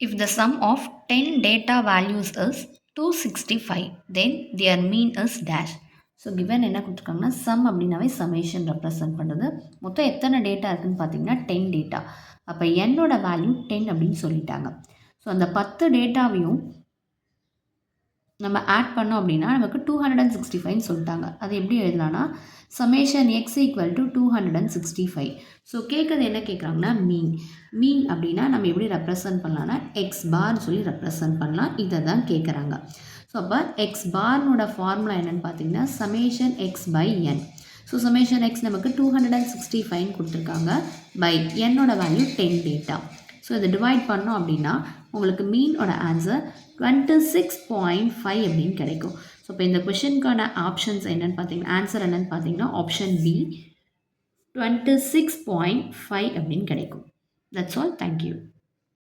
If the sum of 10 data values is 265, then their mean is dash. So given என்ன கொடுத்துருக்காங்கன்னா some அப்படின்னாவே summation represent பண்ணுறது. மொத்தம் எத்தனை டேட்டா இருக்குதுன்னு பார்த்தீங்கன்னா 10 டேட்டா. அப்போ என்னோட வேல்யூ 10 அப்படின்னு சொல்லிட்டாங்க. ஸோ அந்த 10 டேட்டாவையும் நம்ம ஆட் பண்ணோம் அப்படின்னா நமக்கு 265ன்னு சொல்லிட்டாங்க. அது எப்படி எழுதலாம்னா summation x equal to 265. So கேட்குறது என்ன கேட்குறாங்கன்னா மீன் அப்படின்னா நம்ம எப்படி ரெப்ரசன்ட் பண்ணலாம்னா எக்ஸ் பார்னு சொல்லி ரெப்ரசன்ட் பண்ணலாம். இதை தான் கேட்குறாங்க. ஸோ அப்போ எக்ஸ் பார்னோட ஃபார்முலா என்னென்னு பார்த்தீங்கன்னா summation X by N. So summation X நமக்கு 265ன்னு கொடுத்துருக்காங்க பை என்னோட வேல்யூ 10 டேட்டா. ஸோ இதை டிவைட் பண்ணோம் அப்படின்னா உங்களுக்கு மீனோட ஆன்சர் 26.5 அப்படின்னு கிடைக்கும். ஸோ இப்போ இந்த கொஷனுக்கான ஆப்ஷன்ஸ் என்னென்னு பார்த்தீங்கன்னா ஆன்சர் என்னென்னு பார்த்தீங்கன்னா ஆப்ஷன் பி 26.5 அப்படின்னு கிடைக்கும். That's all. தேங்க்யூ.